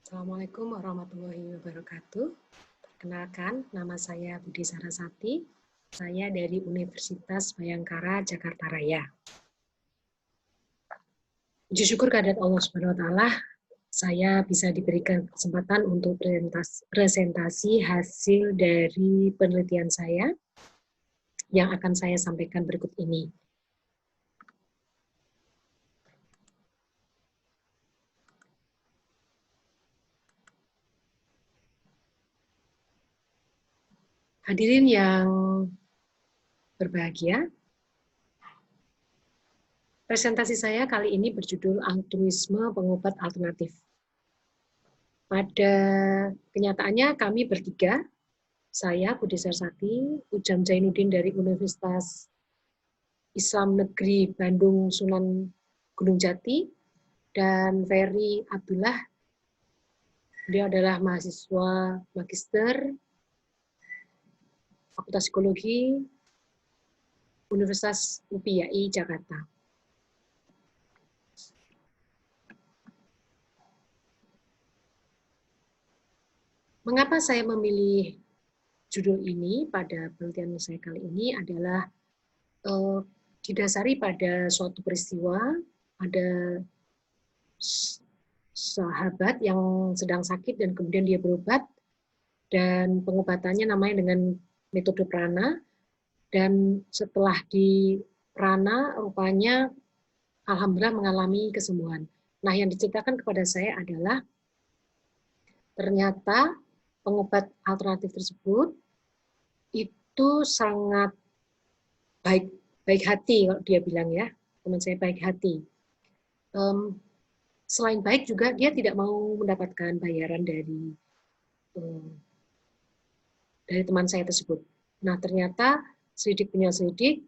Assalamualaikum warahmatullahi wabarakatuh. Perkenalkan, nama saya Budi Sarasati. Saya dari Universitas Bayangkara, Jakarta Raya. Puji syukur kehadirat Allah Subhanahu wa taala, saya bisa diberikan kesempatan untuk presentasi hasil dari penelitian saya yang akan saya sampaikan berikut ini. Hadirin yang berbahagia, presentasi saya kali ini berjudul Altruisme Pengobat Alternatif. Pada kenyataannya kami bertiga, saya Budi Sarasati, Ujam Zainuddin dari Universitas Islam Negeri Bandung Sunan Gunung Jati, dan Ferry Abdullah. Dia adalah mahasiswa magister Fakultas Psikologi Universitas UPI Jakarta. Mengapa saya memilih judul ini pada penelitian saya kali ini adalah didasari pada suatu peristiwa, ada sahabat yang sedang sakit dan kemudian dia berobat, dan pengobatannya namanya dengan metode prana, dan setelah di prana rupanya alhamdulillah mengalami kesembuhan. Nah, yang diceritakan kepada saya adalah ternyata pengobat alternatif tersebut itu sangat baik hati, kalau dia bilang ya, teman saya baik hati. Selain baik juga dia tidak mau mendapatkan bayaran dari teman saya tersebut. Nah, ternyata selidik penyelidik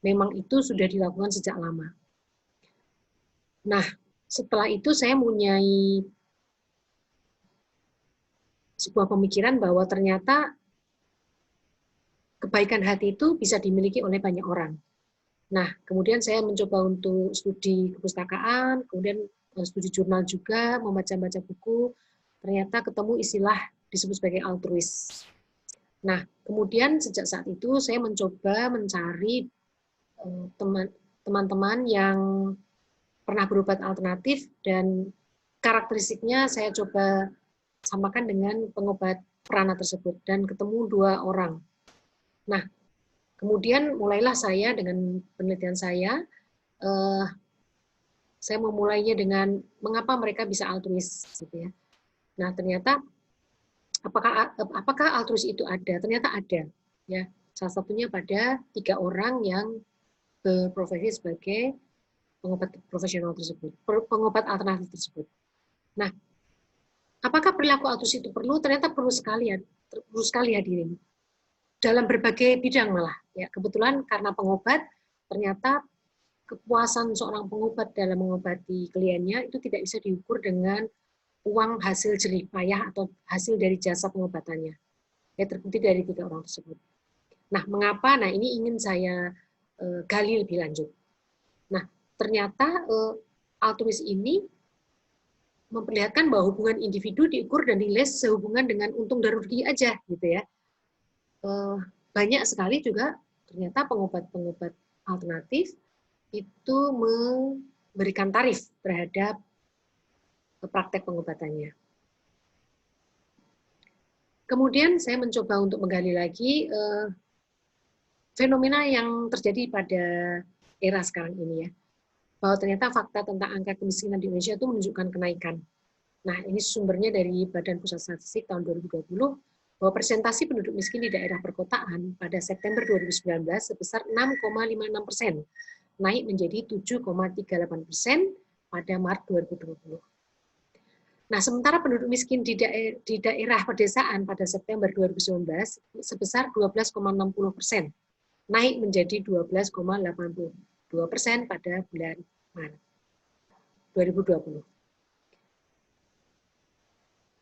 memang itu sudah dilakukan sejak lama. Nah, setelah itu saya mempunyai sebuah pemikiran bahwa ternyata kebaikan hati itu bisa dimiliki oleh banyak orang. Nah, kemudian saya mencoba untuk studi kepustakaan, kemudian studi jurnal juga, membaca-baca buku, ternyata ketemu istilah disebut sebagai altruis. Nah, kemudian sejak saat itu saya mencoba mencari teman-teman yang pernah berobat alternatif, dan karakteristiknya saya coba samakan dengan pengobat prana tersebut, dan ketemu 2 orang. Nah, kemudian mulailah saya dengan penelitian saya memulainya dengan mengapa mereka bisa altruis, gitu ya. Nah, ternyata apakah altruis itu ada? Ternyata ada, ya. Salah satunya pada 3 orang yang berprofesi sebagai pengobat profesional tersebut, pengobat alternatif tersebut. Nah, apakah perilaku altruis itu perlu? Ternyata perlu sekali hadirin. Dalam berbagai bidang malah. Ya, kebetulan karena pengobat, ternyata kepuasan seorang pengobat dalam mengobati kliennya itu tidak bisa diukur dengan uang hasil jerih payah atau hasil dari jasa pengobatannya. Ya, terbukti dari 3 orang tersebut. Nah, mengapa? Nah, ini ingin saya gali lebih lanjut. Nah, ternyata altruis ini memperlihatkan bahwa hubungan individu diukur dan dinilai sehubungan dengan untung dan rugi aja, gitu ya. Banyak sekali juga ternyata pengobat-pengobat alternatif itu memberikan tarif terhadap praktek pengobatannya. Kemudian saya mencoba untuk menggali lagi fenomena yang terjadi pada era sekarang ini, ya, bahwa ternyata fakta tentang angka kemiskinan di Indonesia itu menunjukkan kenaikan. Nah, ini sumbernya dari Badan Pusat Statistik tahun 2020, bahwa presentasi penduduk miskin di daerah perkotaan pada September 2019 sebesar 6,56%, naik menjadi 7,38% pada Maret 2020. Nah, sementara penduduk miskin di daerah pedesaan pada September 2019 sebesar 12,60%, naik menjadi 12,82% pada bulan Maret 2020.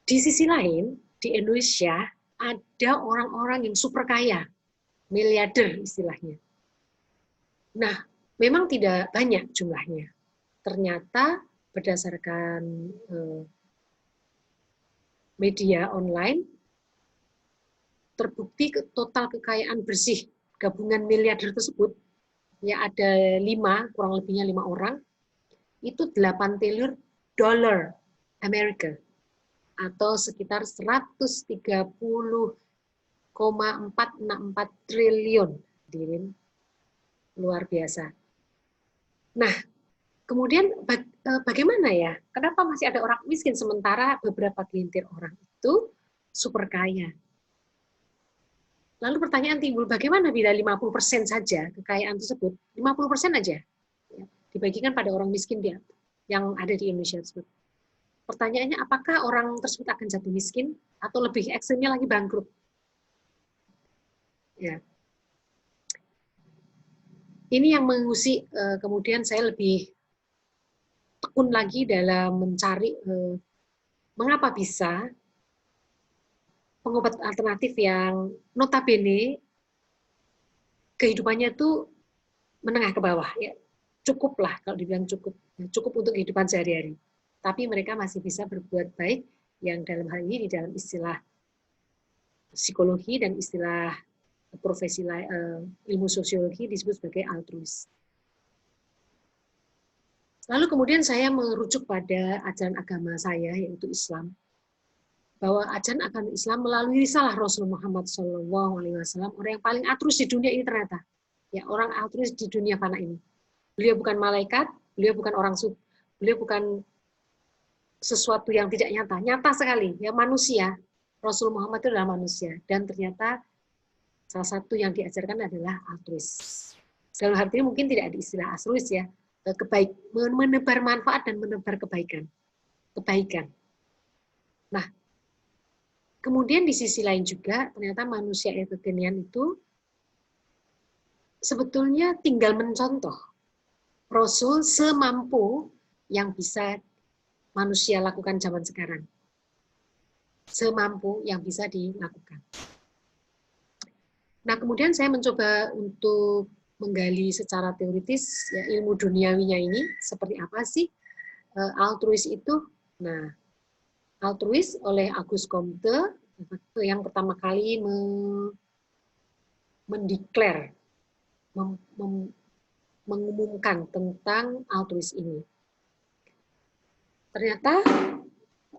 Di sisi lain, di Indonesia ada orang-orang yang super kaya, miliarder istilahnya. Nah, memang tidak banyak jumlahnya. Ternyata berdasarkan media online, terbukti total kekayaan bersih gabungan miliarder tersebut, ya ada 5, kurang lebihnya 5 orang, itu 8 triliun dolar Amerika, atau sekitar 130,464 triliun. Luar biasa. Nah, kemudian bagaimana ya? Kenapa masih ada orang miskin sementara beberapa gelintir orang itu super kaya? Lalu pertanyaan timbul, bagaimana bila 50% saja kekayaan tersebut, 50% aja ya, dibagikan pada orang miskin dia yang ada di Indonesia tersebut. Pertanyaannya, apakah orang tersebut akan jatuh miskin atau lebih ekstrimnya lagi bangkrut? Ya. Ini yang mengusik, kemudian saya lebih tekun lagi dalam mencari mengapa bisa pengobat alternatif yang notabene kehidupannya itu menengah ke bawah, ya cukup lah kalau dibilang cukup untuk kehidupan sehari-hari. Tapi mereka masih bisa berbuat baik yang dalam hal ini di dalam istilah psikologi dan istilah profesi ilmu sosiologi disebut sebagai altruis. Lalu kemudian saya merujuk pada ajaran agama saya, yaitu Islam, bahwa ajaran agama Islam melalui risalah Rasul Muhammad SAW, orang yang paling altruis di dunia ini ternyata, ya orang altruis di dunia fana ini. Beliau bukan malaikat, beliau bukan orang suci, beliau bukan sesuatu yang tidak nyata, nyata sekali, ya manusia. Rasul Muhammad itu adalah manusia, dan ternyata salah satu yang diajarkan adalah altruis. Dalam arti mungkin tidak ada istilah altruis ya, menebar manfaat dan menebar kebaikan. Nah, kemudian di sisi lain juga ternyata manusia yang kekinian itu sebetulnya tinggal mencontoh Rasul semampu yang bisa manusia lakukan zaman sekarang. Semampu yang bisa dilakukan. Nah, kemudian saya mencoba untuk menggali secara teoritis ya, ilmu duniawinya ini seperti apa sih altruis itu. Nah, altruis oleh Auguste Comte yang pertama kali mengumumkan tentang altruis ini. Ternyata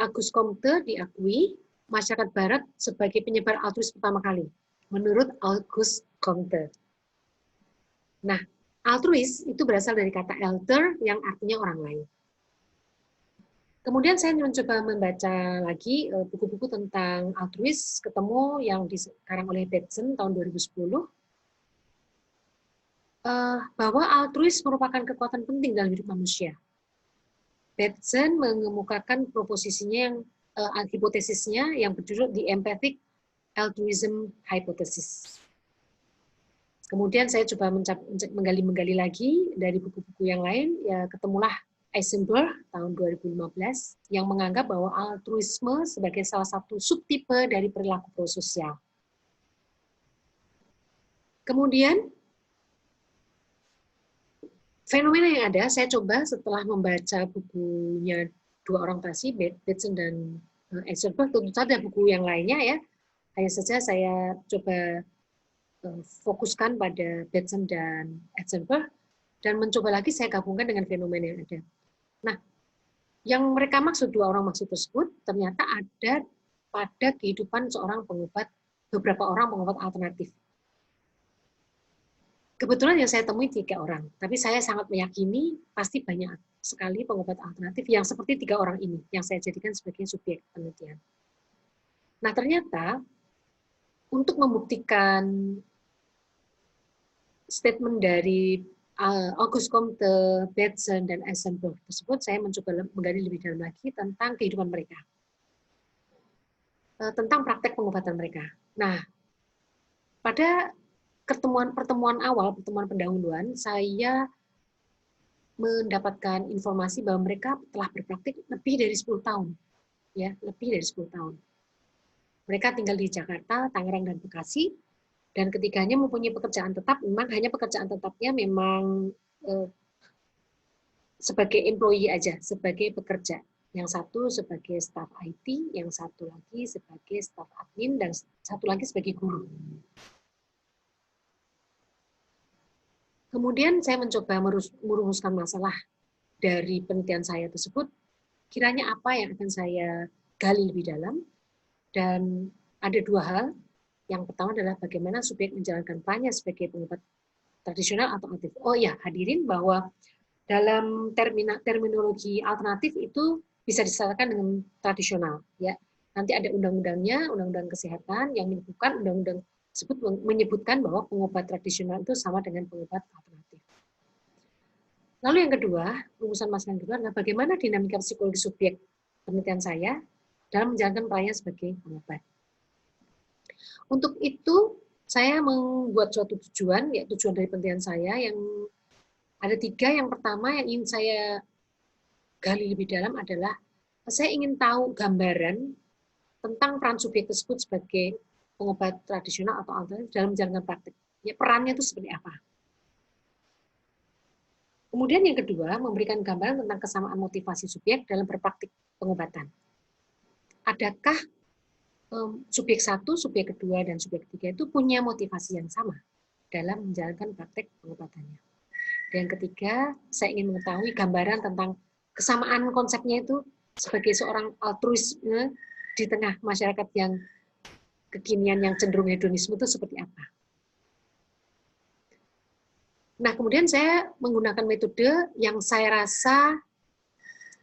Auguste Comte diakui masyarakat Barat sebagai penyebar altruis pertama kali, menurut Auguste Comte. Nah, altruis itu berasal dari kata alter yang artinya orang lain. Kemudian saya mencoba membaca lagi buku-buku tentang altruis, ketemu yang dikarang oleh Bateson tahun 2010, bahwa altruis merupakan kekuatan penting dalam hidup manusia. Bateson mengemukakan proposisinya yang hipotesisnya yang berjudul The Empathic Altruism Hypothesis. Kemudian saya coba menggali lagi dari buku-buku yang lain, ya ketemulah Eisenberg tahun 2015 yang menganggap bahwa altruisme sebagai salah satu subtipe dari perilaku prososial. Kemudian fenomena yang ada, saya coba setelah membaca bukunya dua orang tadi, Bateson dan Eisenberg, tentu saja buku yang lainnya ya, hanya saja saya coba fokuskan pada Bateson dan Eisenberg, dan mencoba lagi saya gabungkan dengan fenomena yang ada. Nah, yang mereka maksud, dua orang maksud tersebut, ternyata ada pada kehidupan seorang pengobat, beberapa orang pengobat alternatif. Kebetulan yang saya temui 3 orang, tapi saya sangat meyakini pasti banyak sekali pengobat alternatif yang seperti 3 orang ini, yang saya jadikan sebagai subjek penelitian. Nah, ternyata untuk membuktikan statement dari Auguste Comte, Bateson, dan Eisenberg tersebut, saya mencoba menggali lebih dalam lagi tentang kehidupan mereka, tentang praktek pengobatan mereka. Nah, pada pertemuan awal, pertemuan pendahuluan, saya mendapatkan informasi bahwa mereka telah berpraktik lebih dari 10 tahun, ya, lebih dari 10 tahun. Mereka tinggal di Jakarta, Tangerang, dan Bekasi. Dan ketiganya mempunyai pekerjaan tetap, memang hanya pekerjaan tetapnya memang sebagai employee aja, sebagai pekerja. Yang satu sebagai staf IT, yang satu lagi sebagai staf admin, dan satu lagi sebagai guru. Kemudian saya mencoba merumuskan masalah dari penelitian saya tersebut, kiranya apa yang akan saya gali lebih dalam, dan ada dua hal. Yang pertama adalah bagaimana subjek menjalankan perannya sebagai pengobat tradisional atau aktif. Oh ya, hadirin, bahwa dalam terminologi alternatif itu bisa diselesaikan dengan tradisional. Ya, nanti ada undang-undangnya, undang-undang kesehatan yang menyebutkan undang-undang tersebut menyebutkan bahwa pengobat tradisional itu sama dengan pengobat alternatif. Lalu yang kedua, rumusan masalah yang kedua adalah bagaimana dinamika psikologi subjek penelitian saya dalam menjalankan perannya sebagai pengobat. Untuk itu, saya membuat suatu tujuan, ya tujuan dari penelitian saya yang ada 3. Yang pertama yang ingin saya gali lebih dalam adalah saya ingin tahu gambaran tentang peran subjek tersebut sebagai pengobat tradisional atau alternatif dalam menjalankan praktik. Ya, perannya itu seperti apa. Kemudian yang kedua, memberikan gambaran tentang kesamaan motivasi subjek dalam berpraktik pengobatan. Adakah subjek 1, subjek kedua, dan subjek 3 itu punya motivasi yang sama dalam menjalankan praktik pengobatannya. Dan yang ketiga, saya ingin mengetahui gambaran tentang kesamaan konsepnya itu sebagai seorang altruisme di tengah masyarakat yang kekinian yang cenderung hedonisme itu seperti apa. Nah, kemudian saya menggunakan metode yang saya rasa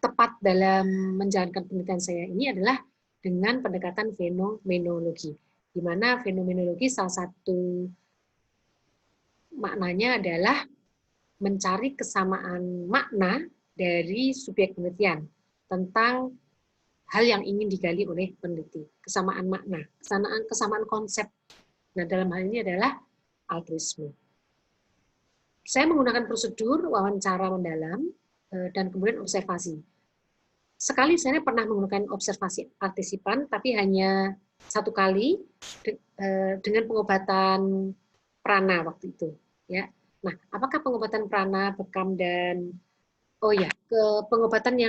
tepat dalam menjalankan penelitian saya ini adalah dengan pendekatan fenomenologi, di mana fenomenologi salah satu maknanya adalah mencari kesamaan makna dari subjek penelitian tentang hal yang ingin digali oleh peneliti. Kesamaan makna, kesamaan konsep. Nah, dalam hal ini adalah altruisme. Saya menggunakan prosedur wawancara mendalam dan kemudian observasi. Sekali saya pernah menggunakan observasi partisipan, tapi hanya 1 kali dengan pengobatan prana waktu itu. Ya. Nah, apakah pengobatan prana, bekam, dan pengobatan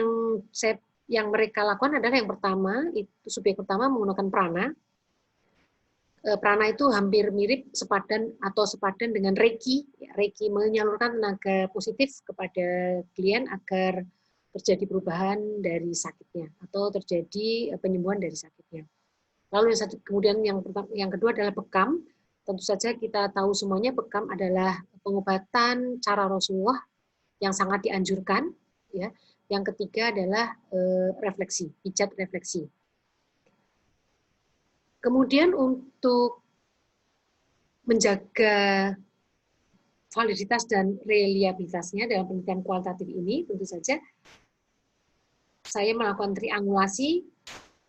yang mereka lakukan adalah yang pertama, itu subjek pertama menggunakan prana. Prana itu hampir mirip sepadan dengan Reiki. Reiki menyalurkan tenaga positif kepada klien agar terjadi perubahan dari sakitnya atau terjadi penyembuhan dari sakitnya. Lalu kemudian yang kedua adalah bekam. Tentu saja kita tahu semuanya bekam adalah pengobatan cara Rasulullah yang sangat dianjurkan. Ya. Yang ketiga adalah refleksi, pijat refleksi. Kemudian untuk menjaga validitas dan reliabilitasnya dalam penelitian kualitatif ini, tentu saja saya melakukan triangulasi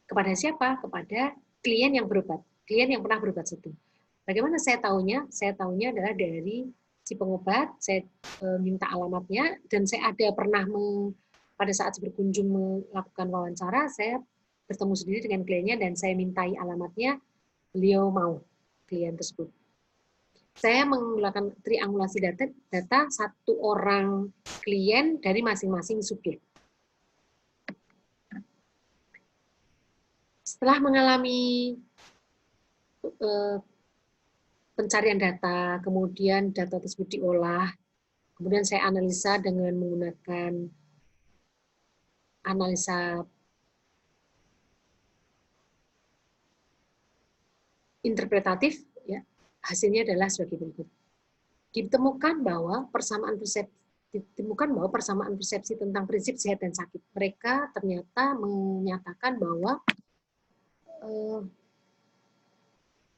kepada siapa? Kepada klien yang berobat, klien yang pernah berobat itu. Bagaimana saya tahunya? Saya tahunya adalah dari si pengobat, saya minta alamatnya, dan saya ada pernah pada saat berkunjung melakukan wawancara, saya bertemu sendiri dengan kliennya dan saya mintai alamatnya, beliau mau, klien tersebut. Saya menggunakan triangulasi data 1 orang klien dari masing-masing subjek. Setelah mengalami pencarian data, kemudian data tersebut diolah, kemudian saya analisa dengan menggunakan analisa interpretatif, ya, hasilnya adalah sebagai berikut. Ditemukan bahwa persamaan persepsi tentang prinsip sehat dan sakit. Mereka ternyata menyatakan bahwa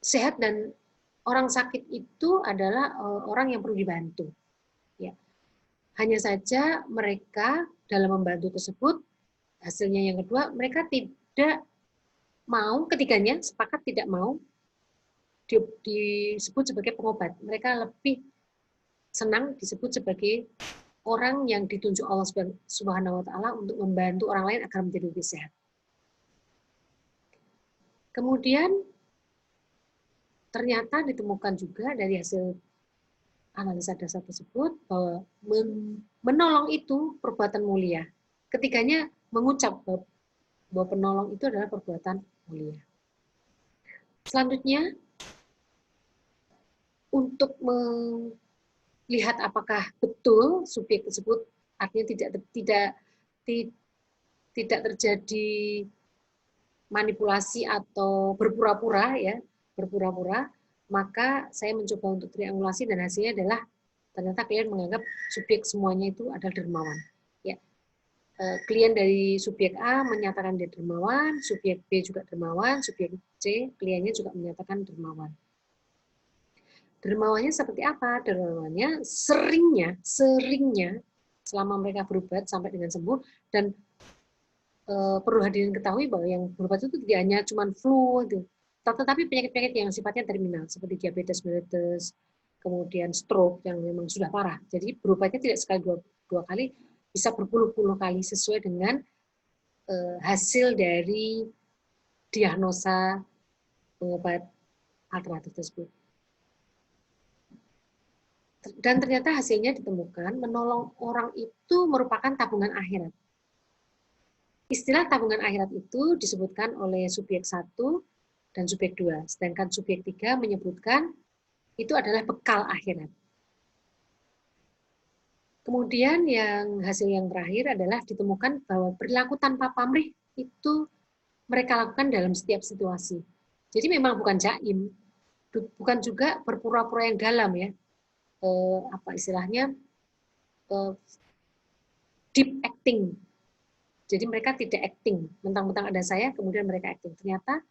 sehat dan orang sakit itu adalah orang yang perlu dibantu. Ya. Hanya saja mereka dalam membantu tersebut, hasilnya yang kedua, mereka tidak mau, ketiganya sepakat tidak mau disebut sebagai pengobat. Mereka lebih senang disebut sebagai orang yang ditunjuk Allah Subhanahu wa Ta'ala untuk membantu orang lain agar menjadi lebih sehat. Kemudian ternyata ditemukan juga dari hasil analisa dasar tersebut bahwa menolong itu perbuatan mulia. Ketiganya mengucap bahwa penolong itu adalah perbuatan mulia. Selanjutnya, untuk melihat apakah betul subjek tersebut, artinya tidak terjadi manipulasi atau berpura-pura, ya, berpura-pura, maka saya mencoba untuk triangulasi dan hasilnya adalah ternyata klien menganggap subjek semuanya itu adalah dermawan. Ya, klien dari subjek A menyatakan dia dermawan, subjek B juga dermawan, subjek C kliennya juga menyatakan dermawan. Dermawannya seperti apa? Dermawannya seringnya selama mereka berobat sampai dengan sembuh, dan perlu hadirin ketahui bahwa yang berobat itu tidak hanya cuma flu, tetapi penyakit-penyakit yang sifatnya terminal seperti diabetes mellitus, kemudian stroke yang memang sudah parah. Jadi berobatnya tidak sekali dua kali, bisa berpuluh-puluh kali sesuai dengan hasil dari diagnosa pengobat alternatif tersebut. Dan ternyata hasilnya ditemukan menolong orang itu merupakan tabungan akhirat. Istilah tabungan akhirat itu disebutkan oleh subjek 1 dan subjek 2, sedangkan subjek 3 menyebutkan itu adalah bekal akhirat. Kemudian hasil yang terakhir adalah ditemukan bahwa perilaku tanpa pamrih itu mereka lakukan dalam setiap situasi. Jadi memang bukan jaim, bukan juga berpura-pura yang dalam, ya. Apa istilahnya? Deep acting. Jadi mereka tidak acting, mentang-mentang ada saya, kemudian mereka acting. Ternyata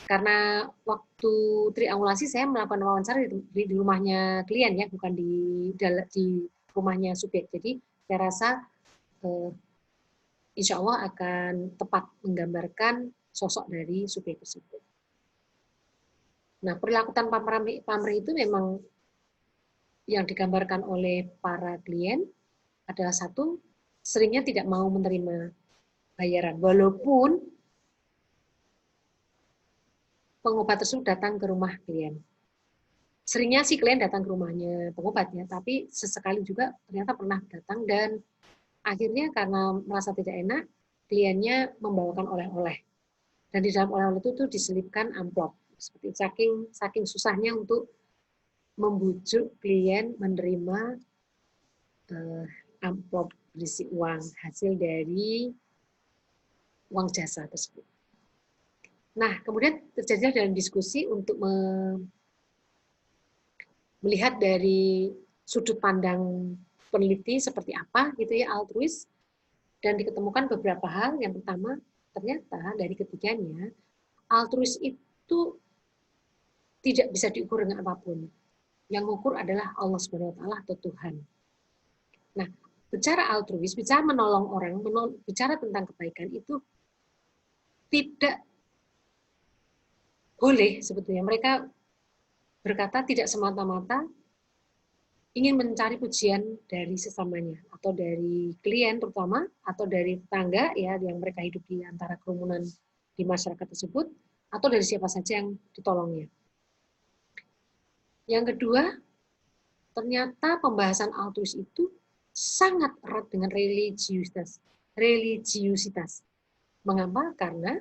karena waktu triangulasi saya melakukan wawancara di rumahnya klien, ya, bukan di rumahnya subjek. Jadi saya rasa insya Allah akan tepat menggambarkan sosok dari subjek tersebut. Nah, perilaku tanpa pamrih itu memang yang digambarkan oleh para klien adalah satu, seringnya tidak mau menerima bayaran, walaupun pengobat tersebut datang ke rumah klien. Seringnya sih klien datang ke rumahnya pengobatnya, tapi sesekali juga ternyata pernah datang, dan akhirnya karena merasa tidak enak, kliennya membawakan oleh-oleh. Dan di dalam oleh-oleh itu diselipkan amplop. Seperti saking susahnya untuk membujuk klien menerima amplop berisi uang hasil dari uang jasa tersebut. Nah, kemudian terjadi dalam diskusi untuk melihat dari sudut pandang peneliti seperti apa gitu, ya, altruis, dan diketemukan beberapa hal. Yang pertama, ternyata dari ketiganya altruis itu tidak bisa diukur dengan apapun. Yang mengukur adalah Allah Subhanahu wa taala atau Tuhan. Nah, bicara altruis, bicara menolong orang, bicara tentang kebaikan itu tidak boleh sebetulnya. Mereka berkata tidak semata-mata ingin mencari pujian dari sesamanya, atau dari klien terutama, atau dari tetangga, ya, yang mereka hidup di antara kerumunan di masyarakat tersebut, atau dari siapa saja yang ditolongnya. Yang kedua, ternyata pembahasan altruis itu sangat erat dengan religiusitas. Mengapa? Karena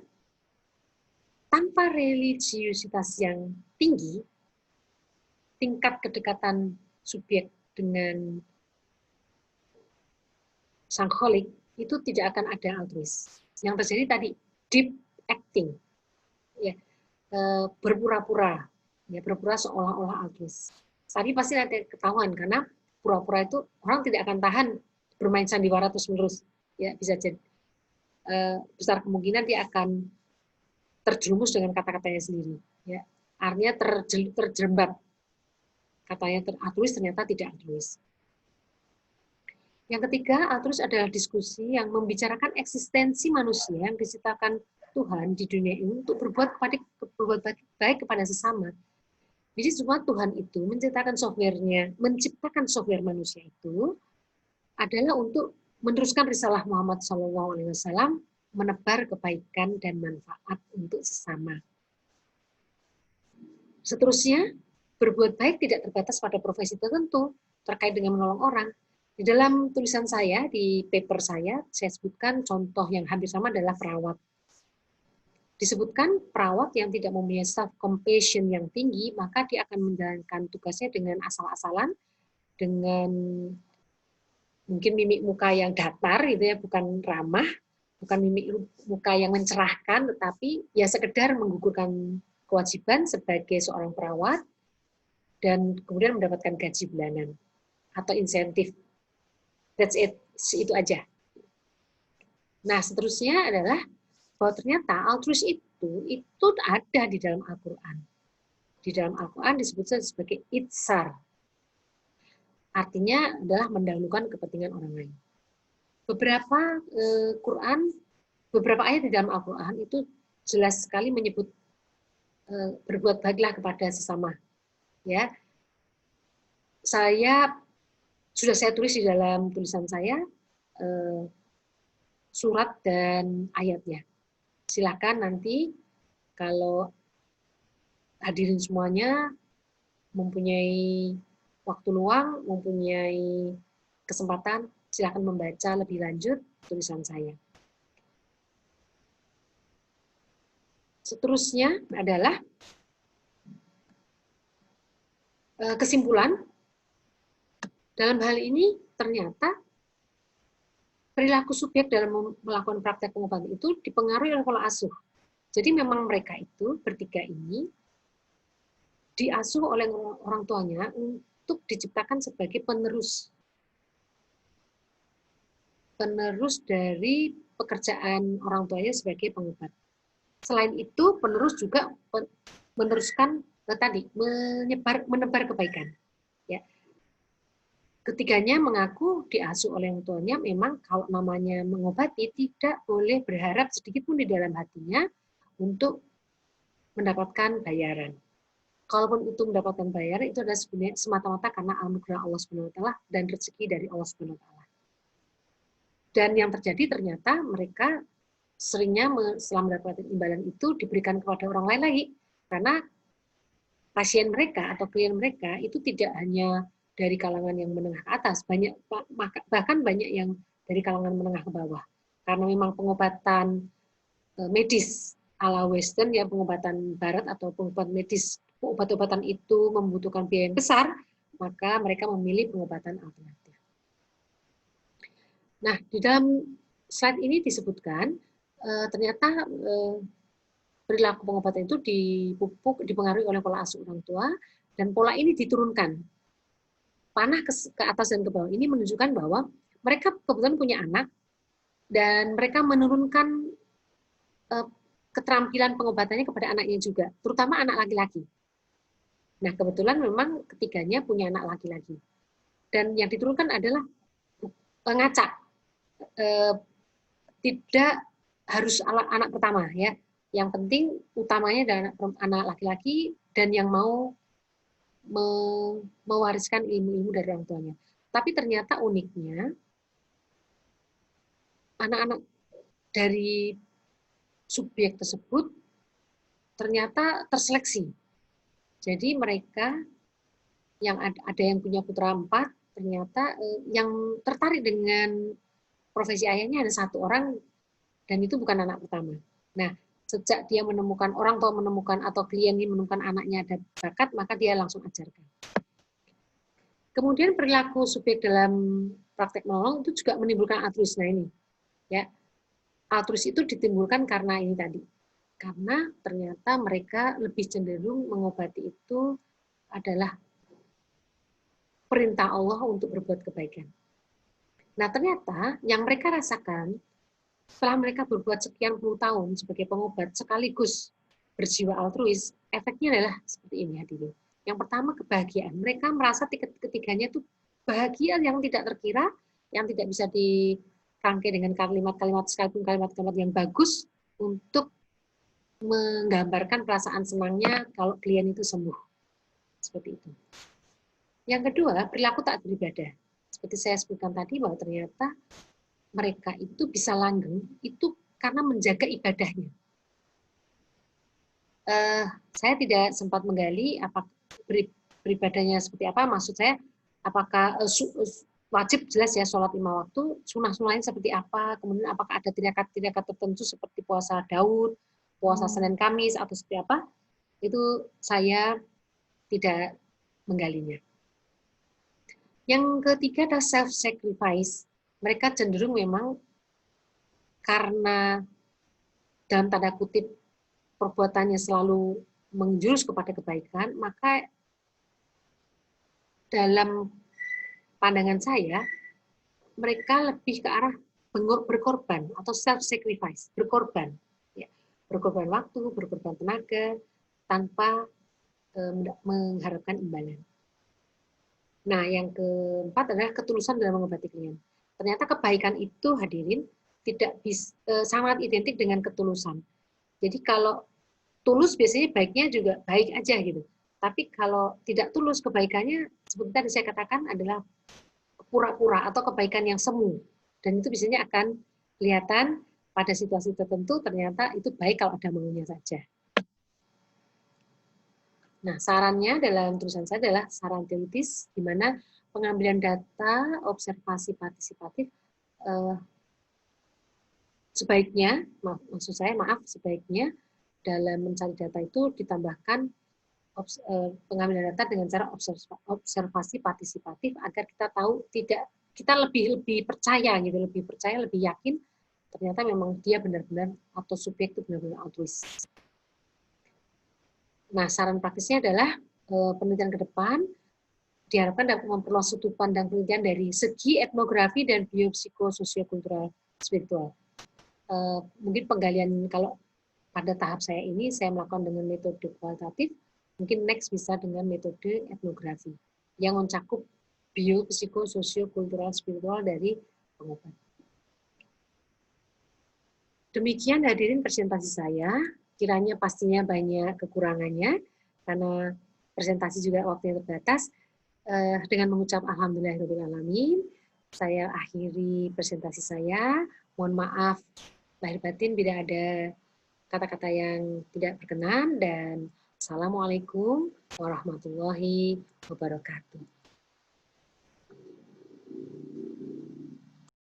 tanpa religiusitas yang tinggi, tingkat kedekatan subjek dengan sang kholik itu tidak akan ada altruis. Yang terjadi tadi deep acting, ya, berpura-pura, ya, berpura seolah-olah altruis. Tadi pasti nanti ketahuan, karena pura-pura itu orang tidak akan tahan bermain sandiwara terus-menerus, ya, bisa jadi besar kemungkinan dia akan terjerumus dengan kata-katanya sendiri, ya, artinya terjerembab, katanya altruis ternyata tidak altruis. Yang ketiga, altruis adalah diskusi yang membicarakan eksistensi manusia yang diciptakan Tuhan di dunia ini untuk berbuat baik kepada sesama. Jadi semua Tuhan itu menciptakan software manusia itu adalah untuk meneruskan risalah Muhammad SAW, menebar kebaikan dan manfaat untuk sesama. Seterusnya, berbuat baik tidak terbatas pada profesi tertentu terkait dengan menolong orang. Di dalam tulisan saya, di paper saya sebutkan contoh yang hampir sama adalah perawat. Disebutkan perawat yang tidak mempunyai self compassion yang tinggi, maka dia akan menjalankan tugasnya dengan asal-asalan, dengan mungkin mimik muka yang datar gitu ya, bukan ramah, bukan mimik muka yang mencerahkan, tetapi ya sekedar menggugurkan kewajiban sebagai seorang perawat dan kemudian mendapatkan gaji bulanan atau insentif. That's it, itu aja. Nah, seterusnya adalah bahwa ternyata altruis itu ada di dalam Al-Quran. Di dalam Al-Quran disebut sebagai itsar. Artinya adalah mendahulukan kepentingan orang lain. Beberapa beberapa ayat di dalam Al-Quran itu jelas sekali menyebut berbuat baiklah kepada sesama. Ya, sudah saya tulis di dalam tulisan saya surat dan ayatnya. Silakan nanti kalau hadirin semuanya mempunyai waktu luang, mempunyai kesempatan, silakan membaca lebih lanjut tulisan saya. Seterusnya adalah kesimpulan. Dalam hal ini ternyata perilaku subjek dalam melakukan praktek pengobatan itu dipengaruhi oleh pola asuh. Jadi memang mereka itu bertiga ini diasuh oleh orang tuanya untuk diciptakan sebagai penerus dari pekerjaan orang tuanya sebagai pengobat. Selain itu, penerus juga meneruskan menebar kebaikan. Ya. Ketiganya mengaku diasuh oleh orang tuanya, memang kalau namanya mengobati tidak boleh berharap sedikit pun di dalam hatinya untuk mendapatkan bayaran. Kalaupun itu mendapatkan bayaran, itu adalah sebenarnya semata-mata karena anugerah Allah SWT dan rezeki dari Allah SWT. Dan yang terjadi ternyata mereka seringnya setelah mendapatkan imbalan itu diberikan kepada orang lain lagi. Karena pasien mereka atau klien mereka itu tidak hanya dari kalangan yang menengah ke atas, bahkan banyak yang dari kalangan menengah ke bawah. Karena memang pengobatan medis ala Western, ya pengobatan Barat atau pengobatan medis, obat-obatan itu membutuhkan biaya yang besar, maka mereka memilih pengobatan alternatif. Nah, di dalam slide ini disebutkan ternyata perilaku pengobatan itu dipengaruhi oleh pola asuh orang tua, dan pola ini diturunkan. Panah ke atas dan ke bawah ini menunjukkan bahwa mereka kebetulan punya anak, dan mereka menurunkan keterampilan pengobatannya kepada anaknya juga, terutama anak laki-laki. Nah, kebetulan memang ketiganya punya anak laki-laki. Dan yang diturunkan adalah ngacak. Tidak harus anak pertama, ya. Yang penting utamanya adalah anak laki-laki dan yang mau mewariskan ilmu-ilmu dari orang tuanya. Tapi ternyata uniknya, anak-anak dari subjek tersebut ternyata terseleksi. Jadi mereka yang ada yang punya putra 4, ternyata yang tertarik dengan profesi ayahnya ada 1 orang, dan itu bukan anak pertama. Nah, sejak dia menemukan, orang tua menemukan atau klien ini menemukan anaknya ada bakat, maka dia langsung ajarkan. Kemudian perilaku subjek dalam praktek menolong itu juga menimbulkan altruis. Nah ini, ya, altruis itu ditimbulkan karena ini tadi, karena ternyata mereka lebih cenderung mengobati itu adalah perintah Allah untuk berbuat kebaikan. Nah ternyata yang mereka rasakan setelah mereka berbuat sekian puluh tahun sebagai pengobat sekaligus berjiwa altruis, efeknya adalah seperti ini hadirin. Yang pertama kebahagiaan. Mereka merasa ketiganya itu bahagia yang tidak terkira, yang tidak bisa dirangkai dengan kalimat-kalimat sekalipun kalimat-kalimat yang bagus untuk menggambarkan perasaan senangnya kalau klien itu sembuh. Seperti itu. Yang kedua, perilaku taat beribadah. Seperti saya sebutkan tadi bahwa ternyata mereka itu bisa langgeng itu karena menjaga ibadahnya. Saya tidak sempat menggali apakah beribadahnya seperti apa. Maksud saya, apakah wajib jelas ya sholat 5 waktu, sunnah-sunnahnya seperti apa, kemudian apakah ada tirakat-tirakat tertentu seperti puasa Daud, puasa Senin Kamis atau seperti apa, itu saya tidak menggalinya. Yang ketiga adalah self-sacrifice. Mereka cenderung memang karena dalam tanda kutip perbuatannya selalu menjurus kepada kebaikan, maka dalam pandangan saya, mereka lebih ke arah berkorban atau self-sacrifice, berkorban. Ya. Berkorban waktu, berkorban tenaga, tanpa mengharapkan imbalan. Nah, yang keempat adalah ketulusan dalam mengobati klien. Ternyata kebaikan itu hadirin tidak sangat identik dengan ketulusan. Jadi kalau tulus biasanya baiknya juga baik aja gitu. Tapi kalau tidak tulus kebaikannya seperti tadi saya katakan adalah pura-pura atau kebaikan yang semu. Dan itu biasanya akan kelihatan pada situasi tertentu ternyata itu baik kalau ada maunya saja. Nah, sarannya dalam tulisan saya adalah saran teoritis, di mana pengambilan data, observasi partisipatif, sebaiknya, sebaiknya dalam mencari data itu ditambahkan pengambilan data dengan cara observasi partisipatif agar kita tahu kita lebih percaya gitu, lebih yakin ternyata memang dia benar-benar atau subjek itu benar-benar altruis. Nah, saran praktisnya adalah penelitian ke depan diharapkan dapat memperluas sudut pandang penelitian dari segi etnografi dan biopsikososiokultural spiritual. Mungkin penggalian kalau pada tahap saya ini saya melakukan dengan metode kualitatif, mungkin next bisa dengan metode etnografi yang mencakup biopsikososiokultural spiritual dari pengobat. Demikian hadirin presentasi saya. Kiranya pastinya banyak kekurangannya karena presentasi juga waktunya terbatas. Dengan mengucap alhamdulillahirobbilalamin, saya akhiri presentasi saya. Mohon maaf lahir batin bila ada kata-kata yang tidak berkenan, dan assalamualaikum warahmatullahi wabarakatuh.